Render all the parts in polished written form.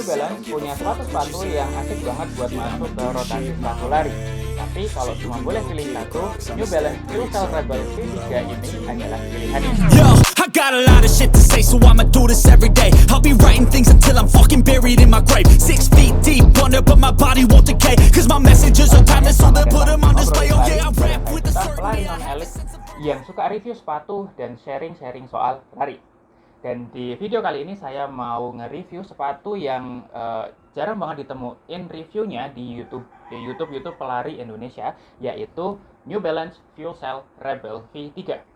New Balance punya sepatu-sepatu yang asik banget buat masuk ke rotasi sepatu lari. Tapi kalau cuma boleh pilih satu, New Balance Fuel Cell Rebel V3 ini adalah pilihannya. Yo, I got a lot of shit to say, so I'ma do this every day. I'll be writing things until I'm fucking buried in my grave. 6 feet deep under, but my body won't decay. Cause my messages are timeless, so they put them on display. Oh yeah, I rap with a certain pelari non-elit yang suka review sepatu dan sharing-sharing soal lari. Dan di video kali ini saya mau nge-review sepatu yang jarang banget ditemuin reviewnya di YouTube pelari Indonesia, yaitu New Balance Fuel Cell Rebel V3.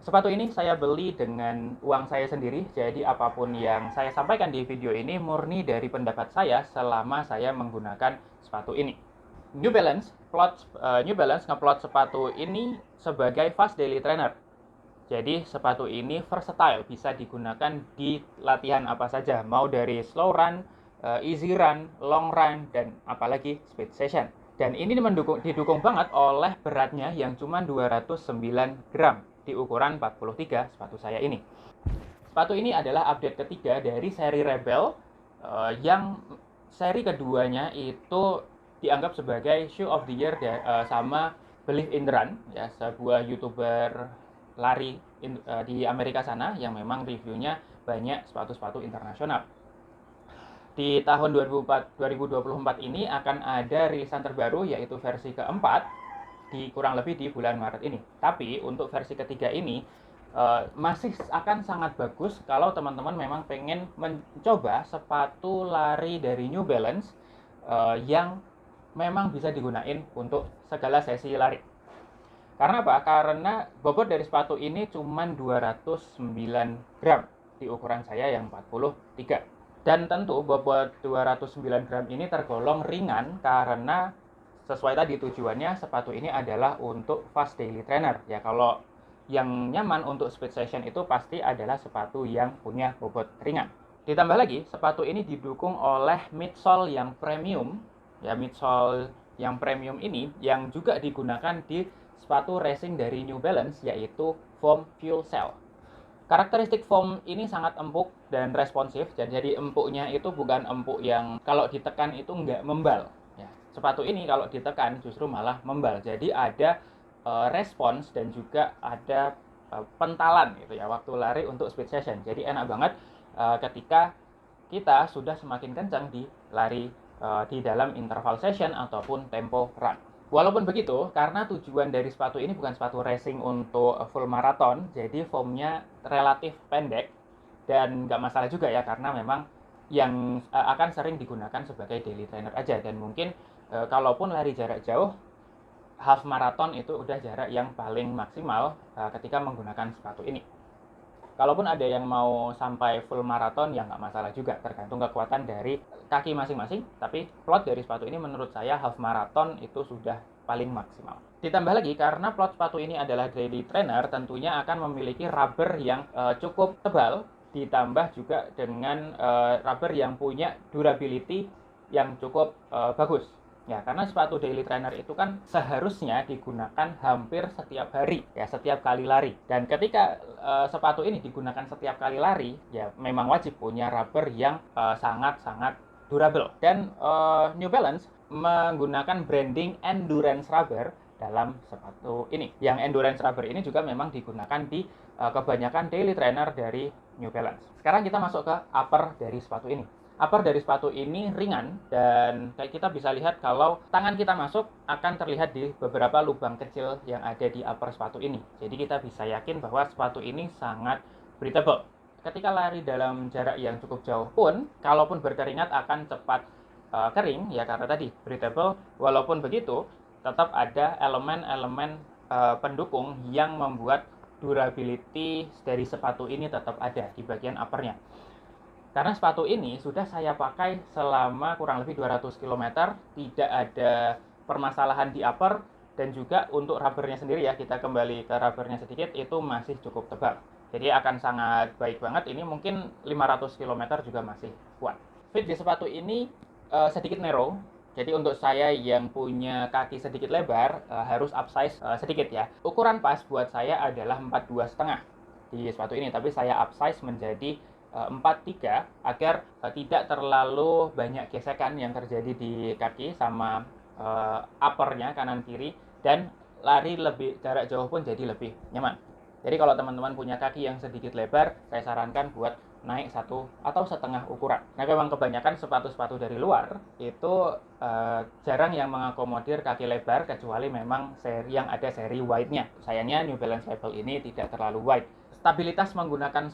Sepatu ini saya beli dengan uang saya sendiri, jadi apapun yang saya sampaikan di video ini murni dari pendapat saya selama saya menggunakan sepatu ini. New Balance ngeplot sepatu ini sebagai fast daily trainer. Jadi sepatu ini versatile, bisa digunakan di latihan apa saja, mau dari slow run, easy run, long run, dan apalagi speed session. Dan ini didukung banget oleh beratnya yang cuma 209 gram di ukuran 43 sepatu saya ini. Sepatu ini adalah update ketiga dari seri Rebel, yang seri keduanya itu dianggap sebagai shoe of the year sama Believe in Run, ya, sebuah YouTuber lari di Amerika sana yang memang reviewnya banyak sepatu-sepatu internasional. Di tahun 2024 ini akan ada rilisan terbaru, yaitu versi keempat, kurang lebih di bulan Maret ini. Tapi untuk versi ketiga ini masih akan sangat bagus kalau teman-teman memang pengen mencoba sepatu lari dari New Balance yang memang bisa digunain untuk segala sesi lari. Karena apa? Karena bobot dari sepatu ini cuma 209 gram di ukuran saya yang 43. Dan tentu bobot 209 gram ini tergolong ringan karena sesuai tadi tujuannya, sepatu ini adalah untuk fast daily trainer. Ya, kalau yang nyaman untuk speed session itu pasti adalah sepatu yang punya bobot ringan. Ditambah lagi, sepatu ini didukung oleh midsole yang premium. Ya, midsole yang premium ini yang juga digunakan di sepatu racing dari New Balance, yaitu foam fuel cell. Karakteristik foam ini sangat empuk dan responsif, jadi empuknya itu bukan empuk yang kalau ditekan itu nggak membal. Ya, sepatu ini kalau ditekan justru malah membal, jadi ada respons dan juga ada pentalan gitu ya waktu lari untuk speed session. Jadi enak banget ketika kita sudah semakin kencang di lari di dalam interval session ataupun tempo run. Walaupun begitu, karena tujuan dari sepatu ini bukan sepatu racing untuk full marathon, jadi foamnya relatif pendek dan nggak masalah juga ya, karena memang yang akan sering digunakan sebagai daily trainer aja. Dan mungkin kalaupun lari jarak jauh, half marathon itu udah jarak yang paling maksimal ketika menggunakan sepatu ini. Kalaupun ada yang mau sampai full marathon, ya nggak masalah juga, tergantung kekuatan dari kaki masing-masing. Tapi plot dari sepatu ini menurut saya half marathon itu sudah paling maksimal. Ditambah lagi, karena plot sepatu ini adalah daily trainer, tentunya akan memiliki rubber yang cukup tebal, ditambah juga dengan rubber yang punya durability yang cukup bagus. Ya, karena sepatu daily trainer itu kan seharusnya digunakan hampir setiap hari, ya, setiap kali lari. Dan ketika sepatu ini digunakan setiap kali lari, ya memang wajib punya rubber yang sangat-sangat durable. Dan New Balance menggunakan branding endurance rubber dalam sepatu ini. Yang endurance rubber ini juga memang digunakan di kebanyakan daily trainer dari New Balance. Sekarang kita masuk ke upper dari sepatu ini. Upper dari sepatu ini ringan, dan kayak kita bisa lihat kalau tangan kita masuk akan terlihat di beberapa lubang kecil yang ada di upper sepatu ini. Jadi kita bisa yakin bahwa sepatu ini sangat breathable. Ketika lari dalam jarak yang cukup jauh pun, kalaupun berkeringat akan cepat kering, ya karena tadi breathable. Walaupun begitu, tetap ada elemen-elemen pendukung yang membuat durability dari sepatu ini tetap ada di bagian uppernya. Karena sepatu ini sudah saya pakai selama kurang lebih 200 km, tidak ada permasalahan di upper, dan juga untuk rubbernya sendiri, ya kita kembali ke rubbernya sedikit, itu masih cukup tebal. Jadi akan sangat baik banget, ini mungkin 500 km juga masih kuat. Fit di sepatu ini sedikit narrow, jadi untuk saya yang punya kaki sedikit lebar harus upsize sedikit ya. Ukuran pas buat saya adalah 42,5 di sepatu ini, tapi saya upsize menjadi 4-3 agar tidak terlalu banyak gesekan yang terjadi di kaki sama uppernya kanan kiri, dan lari lebih jarak jauh pun jadi lebih nyaman. Jadi kalau teman-teman punya kaki yang sedikit lebar, saya sarankan buat naik 1 atau setengah ukuran. Nah, memang kebanyakan sepatu-sepatu dari luar itu jarang yang mengakomodir kaki lebar, kecuali memang seri yang ada seri wide-nya. Sayangnya New Balance label ini tidak terlalu wide. Stabilitas menggunakan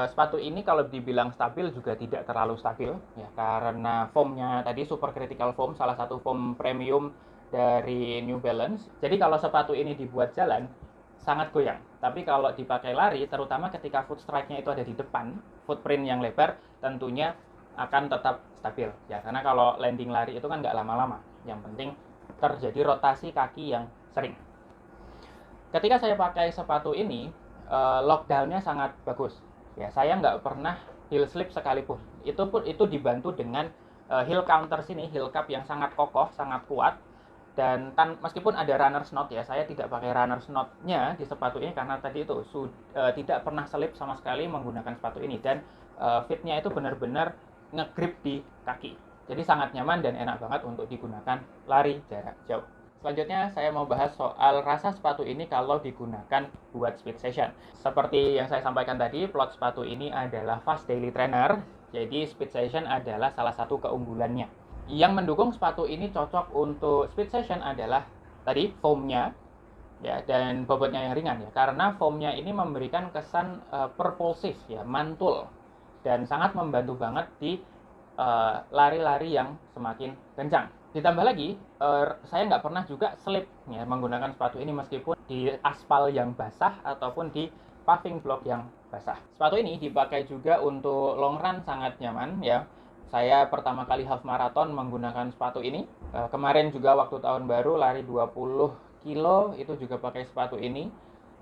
sepatu ini kalau dibilang stabil juga tidak terlalu stabil ya, karena foamnya tadi super critical foam, salah satu foam premium dari New Balance. Jadi kalau sepatu ini dibuat jalan sangat goyang, tapi kalau dipakai lari, terutama ketika foot strike-nya itu ada di depan, footprint yang lebar, tentunya akan tetap stabil ya, karena kalau landing lari itu kan nggak lama-lama, yang penting terjadi rotasi kaki yang sering. Ketika saya pakai sepatu ini, lockdown-nya sangat bagus ya, saya nggak pernah heel slip sekalipun. Itu dibantu dengan heel counter sini, heel cup yang sangat kokoh, sangat kuat. Dan meskipun ada runner's knot ya, saya tidak pakai runner's knot-nya di sepatu ini karena tadi itu tidak pernah selip sama sekali menggunakan sepatu ini, dan fitnya itu benar-benar ngegrip di kaki. Jadi sangat nyaman dan enak banget untuk digunakan lari jarak jauh. Selanjutnya saya mau bahas soal rasa sepatu ini kalau digunakan buat speed session. Seperti yang saya sampaikan tadi, plot sepatu ini adalah fast daily trainer, jadi speed session adalah salah satu keunggulannya. Yang mendukung sepatu ini cocok untuk speed session adalah tadi foamnya ya, dan bobotnya yang ringan ya, karena foamnya ini memberikan kesan propulsif ya, mantul, dan sangat membantu banget di lari-lari yang semakin kencang. Ditambah lagi saya nggak pernah juga slip ya menggunakan sepatu ini, meskipun di aspal yang basah ataupun di paving block yang basah. Sepatu ini dipakai juga untuk long run, sangat nyaman ya. Saya pertama kali half marathon menggunakan sepatu ini. Kemarin juga waktu tahun baru lari 20 kilo itu juga pakai sepatu ini.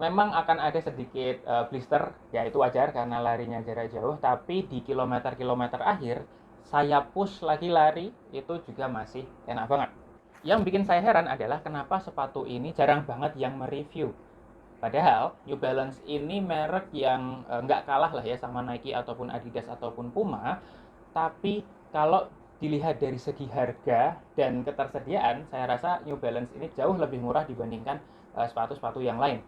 Memang akan ada sedikit blister, ya itu wajar karena larinya jarak jauh. Tapi di kilometer-kilometer akhir, saya push lagi lari, itu juga masih enak banget. Yang bikin saya heran adalah kenapa sepatu ini jarang banget yang mereview. Padahal New Balance ini merek yang nggak kalah lah ya sama Nike ataupun Adidas ataupun Puma. Tapi kalau dilihat dari segi harga dan ketersediaan, saya rasa New Balance ini jauh lebih murah dibandingkan sepatu-sepatu yang lain.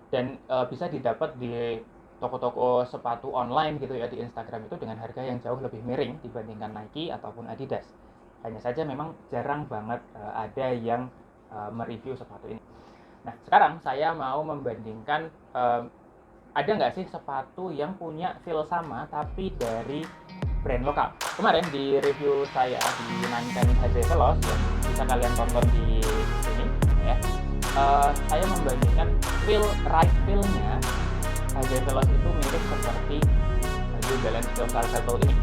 Dan bisa didapat di toko-toko sepatu online gitu ya, di Instagram itu dengan harga yang jauh lebih miring dibandingkan Nike ataupun Adidas. Hanya saja memang jarang banget ada yang mereview sepatu ini. Nah, sekarang saya mau membandingkan ada nggak sih sepatu yang punya feel sama tapi dari brand lokal. Kemarin di review saya di Nankan Hazevelos yang bisa kalian tonton di sini ya, saya membandingkan ride feel-nya Hazevelos itu mirip seperti New Balance FuelCell Rebel ini.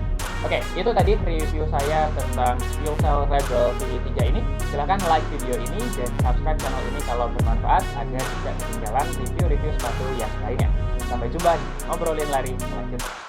Oke, itu tadi review saya tentang FuelCell Rebel V3 ini. Silahkan like video ini dan subscribe channel ini kalau bermanfaat agar tidak ketinggalan review-review sepatu yang lainnya. Sampai jumpa di Ngobrolin Lari selanjutnya.